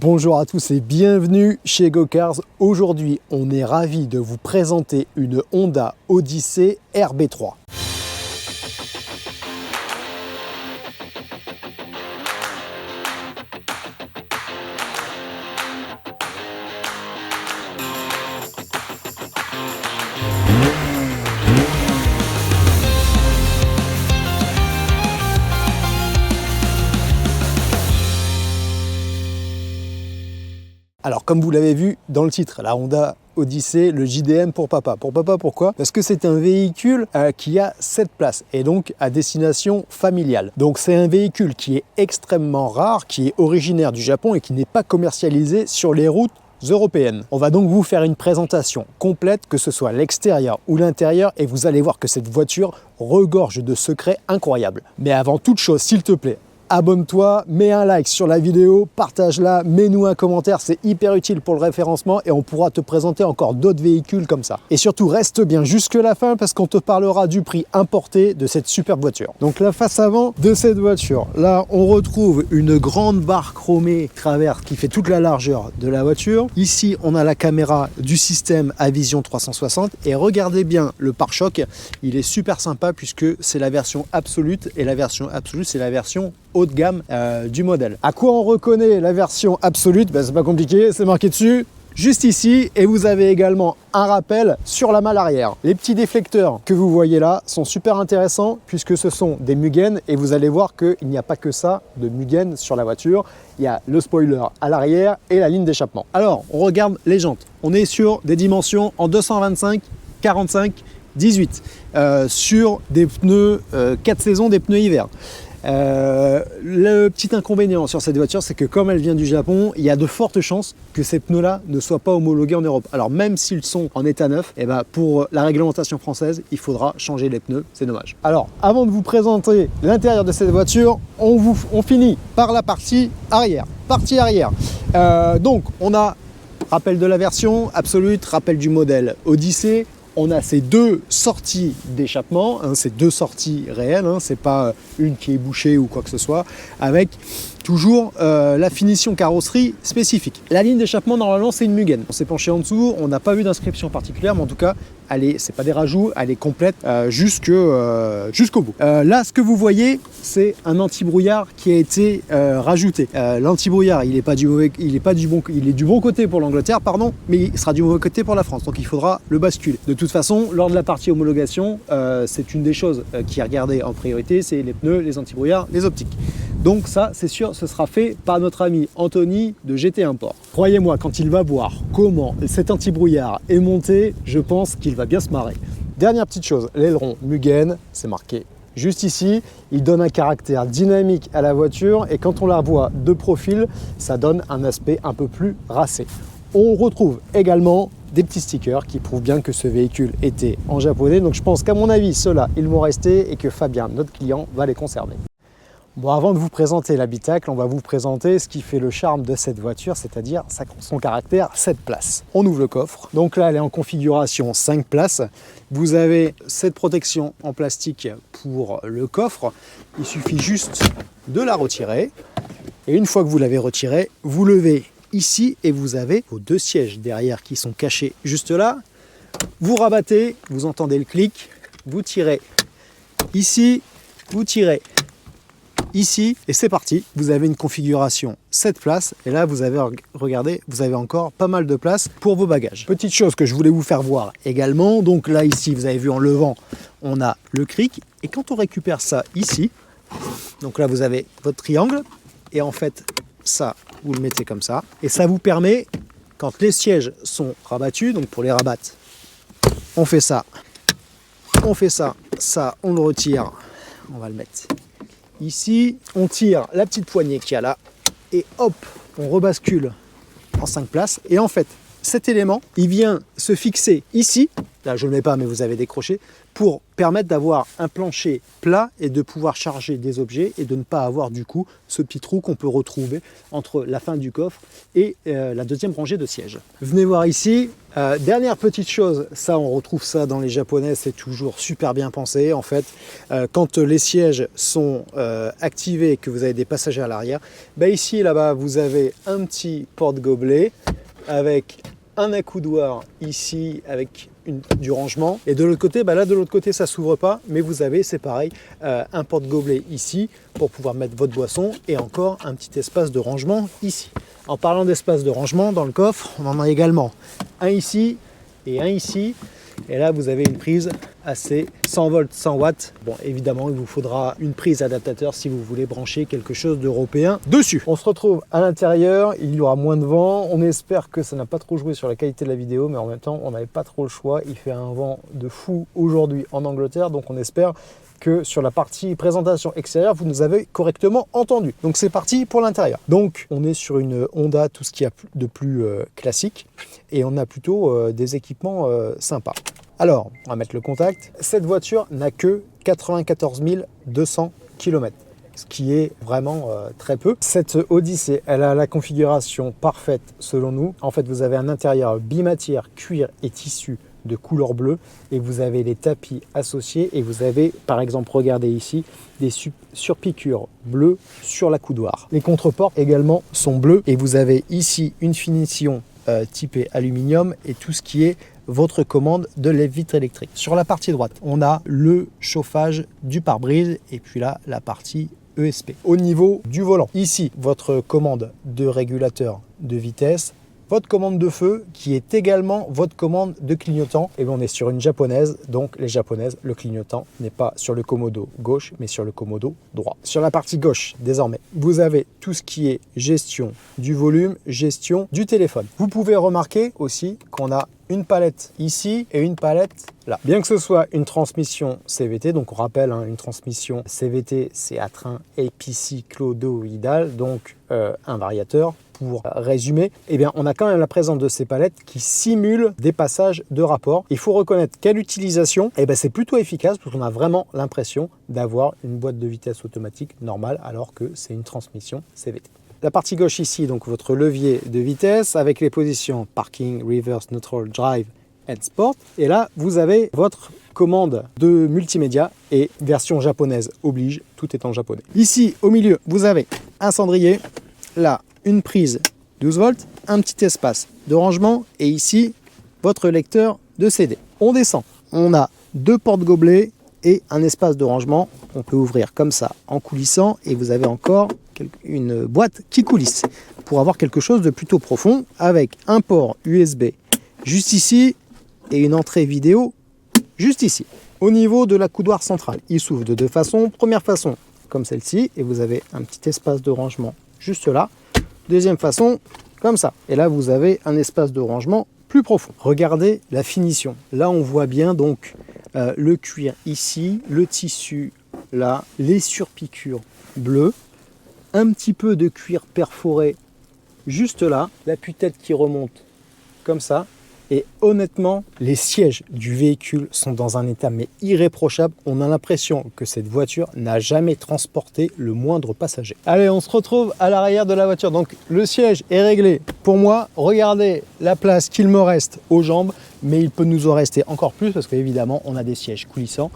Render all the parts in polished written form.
Bonjour à tous et bienvenue chez GoCars. Aujourd'hui, on est ravi de vous présenter une Honda Odyssey RB3. Alors comme vous l'avez vu dans le titre, la Honda Odyssey, le JDM pour papa. Pour papa, pourquoi? Parce que c'est un véhicule qui a 7 places et donc à destination familiale. Donc c'est un véhicule qui est extrêmement rare, qui est originaire du Japon et qui n'est pas commercialisé sur les routes européennes. On va donc vous faire une présentation complète, que ce soit l'extérieur ou l'intérieur, et vous allez voir que cette voiture regorge de secrets incroyables. Mais avant toute chose, s'il te plaît, abonne-toi, mets un like sur la vidéo, partage-la, mets-nous un commentaire, c'est hyper utile pour le référencement et on pourra te présenter encore d'autres véhicules comme ça. Et surtout, reste bien jusque la fin parce qu'on te parlera du prix importé de cette superbe voiture. Donc la face avant de cette voiture, là on retrouve une grande barre chromée traverse qui fait toute la largeur de la voiture. Ici, on a la caméra du système à vision 360 et regardez bien le pare-choc, il est super sympa puisque c'est la version absolute et la version absolute c'est la version haut de gamme du modèle. À quoi on reconnaît la version absolute? C'est pas compliqué, c'est marqué dessus, juste ici, et vous avez également un rappel sur la malle arrière. Les petits déflecteurs que vous voyez là sont super intéressants puisque ce sont des Mugen et vous allez voir qu'il n'y a pas que ça de Mugen sur la voiture. Il y a le spoiler à l'arrière et la ligne d'échappement. Alors, on regarde les jantes. On est sur des dimensions en 225, 45, 18 sur des pneus 4 saisons, des pneus hiver. Le petit inconvénient sur cette voiture, c'est que comme elle vient du Japon, il y a de fortes chances que ces pneus-là ne soient pas homologués en Europe. Alors même s'ils sont en état neuf, pour la réglementation française, il faudra changer les pneus, c'est dommage. Alors, avant de vous présenter l'intérieur de cette voiture, on finit par la partie arrière. Donc, on a rappel de la version absolute, rappel du modèle Odyssey. On a ces deux sorties d'échappement, ces deux sorties réelles, c'est pas une qui est bouchée ou quoi que ce soit, avec toujours la finition carrosserie spécifique. La ligne d'échappement, normalement, c'est une Mugen. On s'est penché en dessous, on n'a pas vu d'inscription particulière, mais en tout cas, c'est pas des rajouts, elle est complète jusqu'au bout. Là, ce que vous voyez, c'est un anti-brouillard qui a été rajouté. L'anti-brouillard, il est du bon côté pour l'Angleterre, pardon, mais il sera du mauvais côté pour la France. Donc il faudra le basculer. De toute façon, lors de la partie homologation, c'est une des choses qui est regardée en priorité, c'est les pneus, les anti-brouillards, les optiques. Donc ça, c'est sûr, ce sera fait par notre ami Anthony de GT Import. Croyez-moi, quand il va voir comment cet anti-brouillard est monté, je pense qu'il va bien se marrer. Dernière petite chose, l'aileron Mugen, c'est marqué juste ici, il donne un caractère dynamique à la voiture et quand on la voit de profil, ça donne un aspect un peu plus racé. On retrouve également des petits stickers qui prouvent bien que ce véhicule était en japonais. Donc je pense qu'à mon avis, ceux-là, ils vont rester et que Fabien, notre client, va les conserver. Bon, avant de vous présenter l'habitacle, on va vous présenter ce qui fait le charme de cette voiture, c'est-à-dire son caractère 7 places. On ouvre le coffre. Donc là, elle est en configuration 5 places. Vous avez cette protection en plastique pour le coffre. Il suffit juste de la retirer. Et une fois que vous l'avez retirée, vous levez ici et vous avez vos deux sièges derrière qui sont cachés juste là. Vous rabattez, vous entendez le clic, vous tirez ici, vous tirez ici et c'est parti. Vous avez une configuration 7 places et là vous avez, regardez, vous avez encore pas mal de place pour vos bagages. Petite chose que je voulais vous faire voir également, donc là ici vous avez vu en levant, on a le cric et quand on récupère ça ici, donc là vous avez votre triangle et en fait ça vous le mettez comme ça et ça vous permet, quand les sièges sont rabattus, donc pour les rabattre, on fait ça, ça on le retire, on va le mettre ici, on tire la petite poignée qu'il y a là et hop, on rebascule en 5 places et en fait cet élément, il vient se fixer ici. Là, je ne le mets pas, mais vous avez décroché, pour permettre d'avoir un plancher plat et de pouvoir charger des objets et de ne pas avoir du coup ce petit trou qu'on peut retrouver entre la fin du coffre et la deuxième rangée de sièges. Venez voir ici. Dernière petite chose, ça on retrouve ça dans les japonais, c'est toujours super bien pensé. En fait, quand les sièges sont activés et que vous avez des passagers à l'arrière, ici et là-bas vous avez un petit porte-gobelet avec un accoudoir ici avec du rangement, et de l'autre côté, là de l'autre côté ça s'ouvre pas, mais vous avez, c'est pareil, un porte-gobelet ici pour pouvoir mettre votre boisson et encore un petit espace de rangement ici. En parlant d'espace de rangement dans le coffre, on en a également un ici et un ici. Et là, vous avez une prise AC 100 volts, 100 watts. Bon, évidemment, il vous faudra une prise adaptateur si vous voulez brancher quelque chose d'européen dessus. On se retrouve à l'intérieur, il y aura moins de vent. On espère que ça n'a pas trop joué sur la qualité de la vidéo, mais en même temps, on n'avait pas trop le choix. Il fait un vent de fou aujourd'hui en Angleterre, donc on espère que sur la partie présentation extérieure, vous nous avez correctement entendu. Donc c'est parti pour l'intérieur. Donc on est sur une Honda, tout ce qu'il y a de plus classique, et on a plutôt des équipements sympas. Alors, on va mettre le contact. Cette voiture n'a que 94 200 km. Ce qui est vraiment très peu. Cette Odyssey, elle a la configuration parfaite selon nous. En fait, vous avez un intérieur bimatière, cuir et tissu de couleur bleue, et vous avez les tapis associés, et vous avez, par exemple, regardez ici, des surpiqûres bleues sur l'accoudoir. Les contreportes également sont bleus, et vous avez ici une finition typée aluminium et tout ce qui est votre commande de lève-vitre électrique. Sur la partie droite, on a le chauffage du pare-brise, et puis là, la partie ESP. Au niveau du volant, ici, votre commande de régulateur de vitesse, votre commande de feu qui est également votre commande de clignotant. Et bien on est sur une japonaise, donc les japonaises, le clignotant n'est pas sur le commodo gauche mais sur le commodo droit. Sur la partie gauche désormais, vous avez tout ce qui est gestion du volume, gestion du téléphone. Vous pouvez remarquer aussi qu'on a une palette ici et une palette là. Bien que ce soit une transmission CVT, donc on rappelle une transmission CVT c'est à train épicycloïdal, donc un variateur. Pour résumer, on a quand même la présence de ces palettes qui simulent des passages de rapport. Il faut reconnaître qu'à l'utilisation, c'est plutôt efficace parce qu'on a vraiment l'impression d'avoir une boîte de vitesse automatique normale alors que c'est une transmission CVT. La partie gauche ici, donc votre levier de vitesse avec les positions parking, reverse, neutral, drive and sport. Et là, vous avez votre commande de multimédia et version japonaise oblige, tout est en japonais. Ici, au milieu, vous avez un cendrier, là, une prise 12 volts, un petit espace de rangement et ici, votre lecteur de CD. On descend, on a deux porte-gobelets et un espace de rangement. On peut ouvrir comme ça en coulissant et vous avez encore une boîte qui coulisse pour avoir quelque chose de plutôt profond avec un port USB juste ici et une entrée vidéo juste ici. Au niveau de l'accoudoir central, il s'ouvre de deux façons. Première façon, comme celle-ci, et vous avez un petit espace de rangement juste là. Deuxième façon, comme ça. Et là, vous avez un espace de rangement plus profond. Regardez la finition. Là, on voit bien donc le cuir ici, le tissu là, les surpiqûres bleues, un petit peu de cuir perforé juste là, l'appui-tête qui remonte comme ça. Et honnêtement, les sièges du véhicule sont dans un état mais irréprochable. On a l'impression que cette voiture n'a jamais transporté le moindre passager. Allez, on se retrouve à l'arrière de la voiture. Donc le siège est réglé pour moi. Regardez la place qu'il me reste aux jambes, mais il peut nous en rester encore plus parce qu'évidemment, on a des sièges coulissants.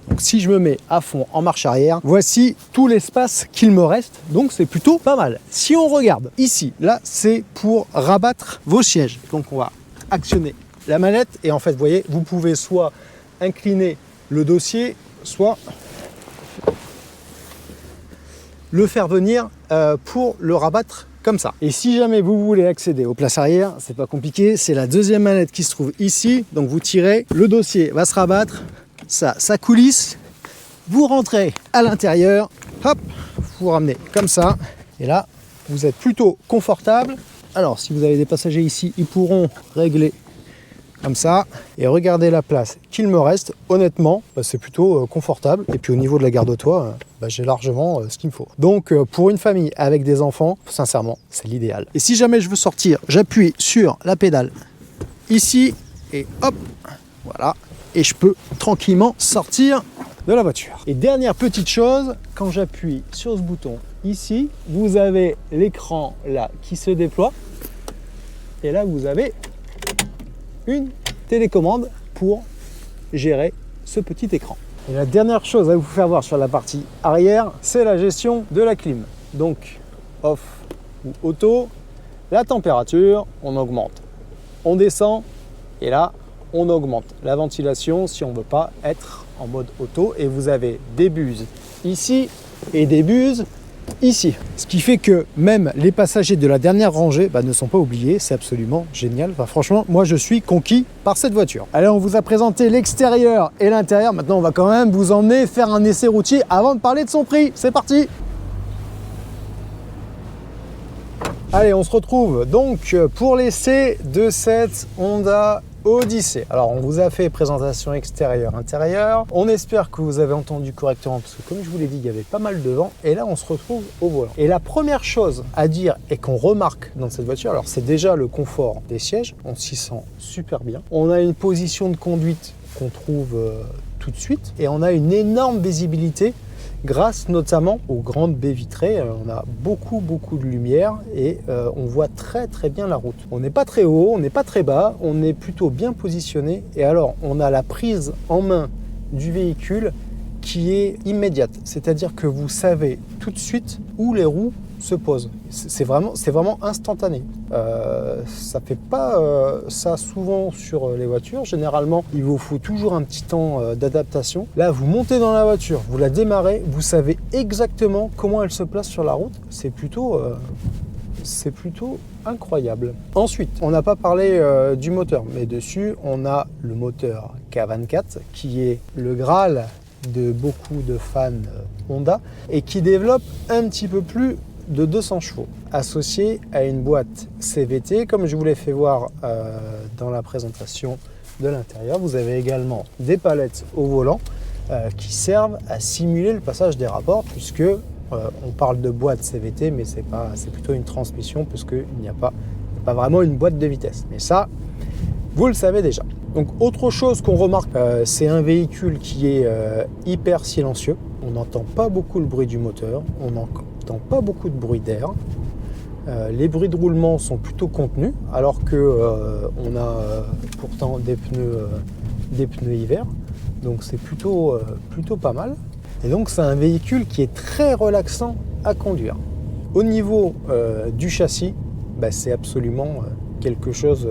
Donc si je me mets à fond en marche arrière, voici tout l'espace qu'il me reste. Donc c'est plutôt pas mal. Si on regarde ici, là, c'est pour rabattre vos sièges. Donc on va actionner la manette et en fait vous voyez vous pouvez soit incliner le dossier soit le faire venir pour le rabattre comme ça. Et si jamais vous voulez accéder aux places arrière, c'est pas compliqué, c'est la deuxième manette qui se trouve ici. Donc vous tirez, le dossier va se rabattre, ça coulisse, vous rentrez à l'intérieur, hop, vous ramenez comme ça et là vous êtes plutôt confortable. Alors, si vous avez des passagers ici, ils pourront régler comme ça. Et regardez la place qu'il me reste. Honnêtement, c'est plutôt confortable. Et puis au niveau de la garde-toit, j'ai largement ce qu'il me faut. Donc, pour une famille avec des enfants, sincèrement, c'est l'idéal. Et si jamais je veux sortir, j'appuie sur la pédale ici et hop, voilà. Et je peux tranquillement sortir de la voiture. Et dernière petite chose, quand j'appuie sur ce bouton ici, vous avez l'écran là qui se déploie. Et là, vous avez une télécommande pour gérer ce petit écran. Et la dernière chose à vous faire voir sur la partie arrière, c'est la gestion de la clim. Donc, off ou auto, la température, on augmente. On descend et là, on augmente la ventilation si on ne veut pas être en mode auto. Et vous avez des buses ici et des buses ici. Ce qui fait que même les passagers de la dernière rangée ne sont pas oubliés. C'est absolument génial. Enfin, franchement, moi je suis conquis par cette voiture. Allez, on vous a présenté l'extérieur et l'intérieur. Maintenant, on va quand même vous emmener faire un essai routier avant de parler de son prix. C'est parti! Allez, on se retrouve donc pour l'essai de cette Honda Odyssey. Alors, on vous a fait présentation extérieure-intérieure. On espère que vous avez entendu correctement parce que, comme je vous l'ai dit, il y avait pas mal de vent. Et là, on se retrouve au volant. Et la première chose à dire et qu'on remarque dans cette voiture, alors c'est déjà le confort des sièges. On s'y sent super bien. On a une position de conduite qu'on trouve tout de suite. Et on a une énorme visibilité grâce notamment aux grandes baies vitrées. On a beaucoup de lumière et on voit très bien la route. On n'est pas très haut, on n'est pas très bas, on est plutôt bien positionné et alors on a la prise en main du véhicule qui est immédiate, c'est-à-dire que vous savez tout de suite où les roues se posent. C'est vraiment instantané. Ça fait pas ça souvent sur les voitures. Généralement, il vous faut toujours un petit temps d'adaptation. Là, vous montez dans la voiture, vous la démarrez, vous savez exactement comment elle se place sur la route. C'est plutôt incroyable. Ensuite, on n'a pas parlé du moteur, mais dessus, on a le moteur K24 qui est le Graal de beaucoup de fans Honda et qui développe un petit peu plus de 200 chevaux associé à une boîte CVT comme je vous l'ai fait voir dans la présentation de l'intérieur. Vous avez également des palettes au volant qui servent à simuler le passage des rapports puisque on parle de boîte CVT mais c'est plutôt une transmission puisqu'il n'y a pas vraiment une boîte de vitesse. Mais ça, vous le savez déjà. Donc autre chose qu'on remarque, c'est un véhicule qui est hyper silencieux. On n'entend pas beaucoup le bruit du moteur, on n'entend pas beaucoup de bruit d'air. Les bruits de roulement sont plutôt contenus, alors que on a pourtant des pneus hiver. Donc c'est plutôt pas mal. Et donc c'est un véhicule qui est très relaxant à conduire. Au niveau du châssis, c'est absolument quelque chose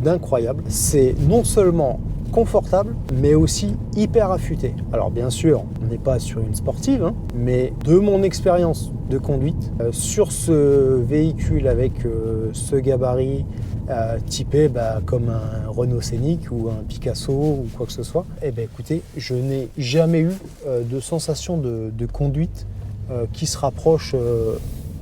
d'incroyable. C'est non seulement confortable, mais aussi hyper affûté. Alors bien sûr, on n'est pas sur une sportive, mais de mon expérience de conduite, sur ce véhicule avec ce gabarit typé comme un Renault Scénic ou un Picasso ou quoi que ce soit, écoutez, je n'ai jamais eu de sensation de conduite qui se rapproche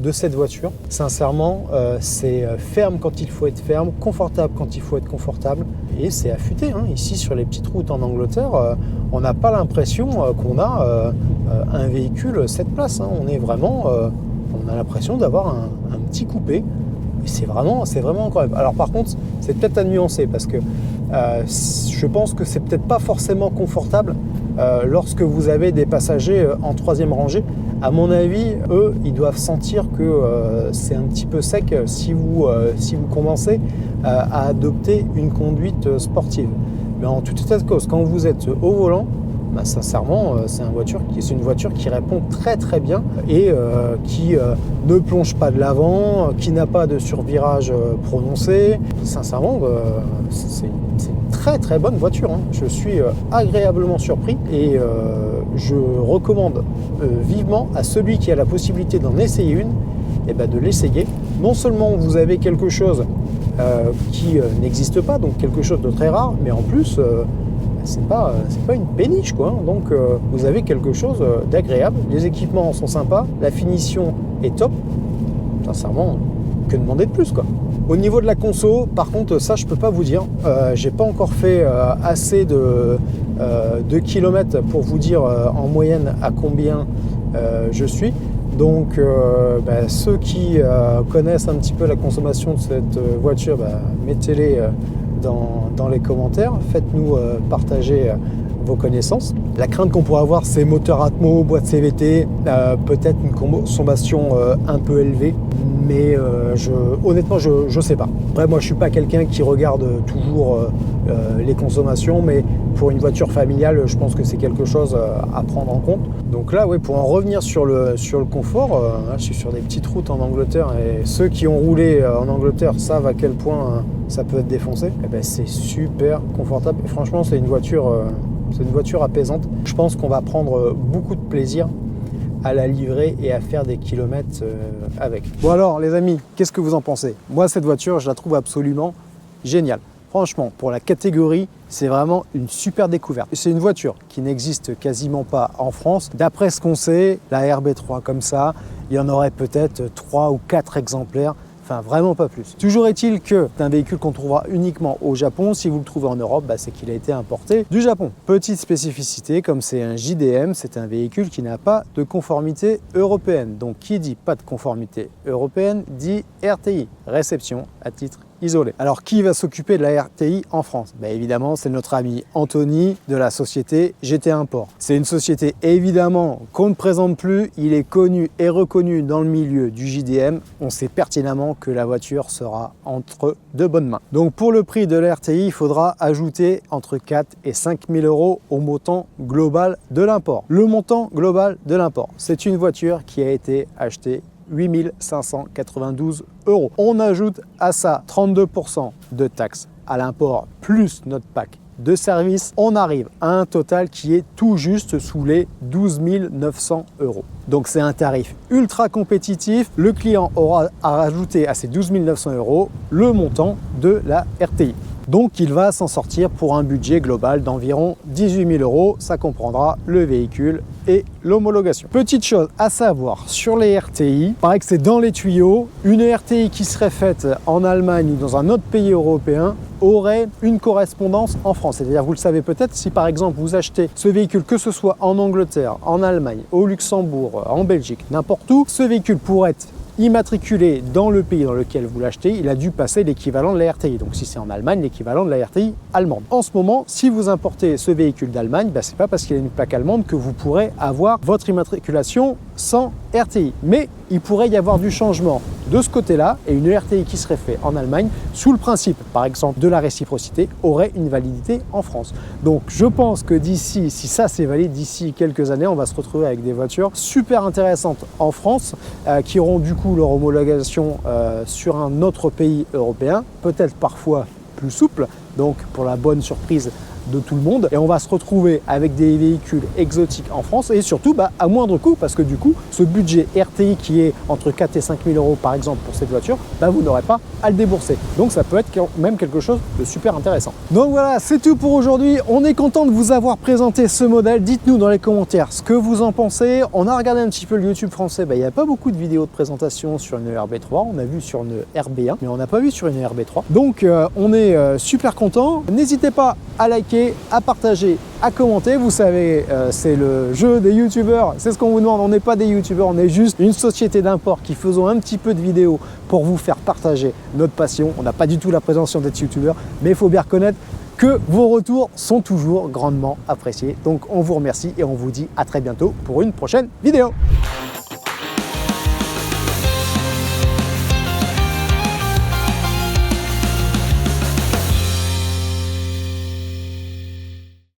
de cette voiture. Sincèrement, c'est ferme quand il faut être ferme, confortable quand il faut être confortable et c'est affûté. Ici sur les petites routes en Angleterre, on n'a pas l'impression qu'on a un véhicule 7 places. On est vraiment, on a l'impression d'avoir un petit coupé. Et c'est vraiment incroyable. Alors par contre, c'est peut-être à nuancer parce que je pense que c'est peut-être pas forcément confortable lorsque vous avez des passagers en troisième rangée. À mon avis, eux, ils doivent sentir que c'est un petit peu sec si vous commencez à adopter une conduite sportive. Mais en tout état de cause, quand vous êtes au volant, sincèrement, c'est une voiture qui répond très bien et qui ne plonge pas de l'avant, qui n'a pas de survirage prononcé. Sincèrement, c'est une très bonne voiture. Je suis agréablement surpris et je recommande vivement à celui qui a la possibilité d'en essayer une, de l'essayer. Non seulement vous avez quelque chose qui n'existe pas, donc quelque chose de très rare, mais en plus c'est pas une péniche quoi. Donc vous avez quelque chose d'agréable, les équipements sont sympas, la finition est top. Sincèrement, que demander de plus quoi. Au niveau de la conso, par contre, ça je peux pas vous dire. J'ai pas encore fait assez de kilomètres pour vous dire en moyenne à combien je suis. Donc ceux qui connaissent un petit peu la consommation de cette voiture, mettez-les dans les commentaires. Faites-nous partager vos connaissances. La crainte qu'on pourrait avoir, c'est moteur Atmo, boîte CVT, peut-être une consommation un peu élevée, mais honnêtement, je sais pas. Après, moi, je suis pas quelqu'un qui regarde toujours les consommations, mais pour une voiture familiale, je pense que c'est quelque chose à prendre en compte. Donc là, oui, pour en revenir sur le confort, je suis sur des petites routes en Angleterre et ceux qui ont roulé en Angleterre savent à quel point ça peut être défoncé. Et ben, c'est super confortable et franchement, c'est une voiture apaisante. Je pense qu'on va prendre beaucoup de plaisir à la livrer et à faire des kilomètres avec. Bon alors les amis, qu'est-ce que vous en pensez? Moi cette voiture, je la trouve absolument géniale. Franchement, pour la catégorie, c'est vraiment une super découverte. C'est une voiture qui n'existe quasiment pas en France. D'après ce qu'on sait, la RB3 comme ça, il y en aurait peut-être 3 ou 4 exemplaires. Enfin, vraiment pas plus. Toujours est-il que c'est un véhicule qu'on trouvera uniquement au Japon. Si vous le trouvez en Europe, c'est qu'il a été importé du Japon. Petite spécificité, comme c'est un JDM, c'est un véhicule qui n'a pas de conformité européenne. Donc, qui dit pas de conformité européenne, dit RTI, réception à titre isolé. Alors, qui va s'occuper de la RTI en France? Évidemment, c'est notre ami Anthony de la société GT Import. C'est une société évidemment qu'on ne présente plus. Il est connu et reconnu dans le milieu du JDM. On sait pertinemment que la voiture sera entre de bonnes mains. Donc, pour le prix de la RTI, il faudra ajouter entre 4 et 5 000 euros au montant global de l'import. Le montant global de l'import, c'est une voiture qui a été achetée 8 592 euros. On ajoute à ça 32% de taxes à l'import plus notre pack de service. On arrive à un total qui est tout juste sous les 12 900 euros. Donc c'est un tarif ultra compétitif. Le client aura à rajouter à ces 12 900 euros le montant de la RTI. Donc il va s'en sortir pour un budget global d'environ 18 000 euros. Ça comprendra le véhicule et l'homologation. Petite chose à savoir sur les RTI, il paraît que c'est dans les tuyaux. Une RTI qui serait faite en Allemagne ou dans un autre pays européen aurait une correspondance en France. C'est-à-dire, vous le savez peut-être, si par exemple vous achetez ce véhicule, que ce soit en Angleterre, en Allemagne, au Luxembourg, en Belgique, n'importe où, ce véhicule pourrait être immatriculé dans le pays dans lequel vous l'achetez, il a dû passer l'équivalent de la RTI. Donc si c'est en Allemagne, l'équivalent de la RTI allemande. En ce moment, si vous importez ce véhicule d'Allemagne, c'est pas parce qu'il a une plaque allemande que vous pourrez avoir votre immatriculation sans RTI. Mais il pourrait y avoir du changement de ce côté-là et une RTI qui serait faite en Allemagne sous le principe, par exemple, de la réciprocité, aurait une validité en France. Donc je pense que d'ici, si ça c'est valide, d'ici quelques années, on va se retrouver avec des voitures super intéressantes en France qui auront du coup leur homologation sur un autre pays européen, peut-être parfois plus souple, donc pour la bonne surprise de tout le monde, et on va se retrouver avec des véhicules exotiques en France et surtout à moindre coût, parce que du coup ce budget RTI qui est entre 4 et 5 000 euros par exemple pour cette voiture, vous n'aurez pas à le débourser. Donc ça peut être même quelque chose de super intéressant. Donc voilà, c'est tout pour aujourd'hui. On est content de vous avoir présenté ce modèle. Dites-nous dans les commentaires ce que vous en pensez. On a regardé un petit peu le YouTube français, il n'y a pas beaucoup de vidéos de présentation sur une RB3, on a vu sur une RB1 mais on n'a pas vu sur une RB3, donc on est super content. N'hésitez pas à liker, à partager, à commenter. Vous savez, c'est le jeu des youtubeurs, c'est ce qu'on vous demande. On n'est pas des youtubeurs, on est juste une société d'import qui faisons un petit peu de vidéos pour vous faire partager notre passion. On n'a pas du tout la prétention d'être youtubeur, mais il faut bien reconnaître que vos retours sont toujours grandement appréciés. Donc on vous remercie et on vous dit à très bientôt pour une prochaine vidéo.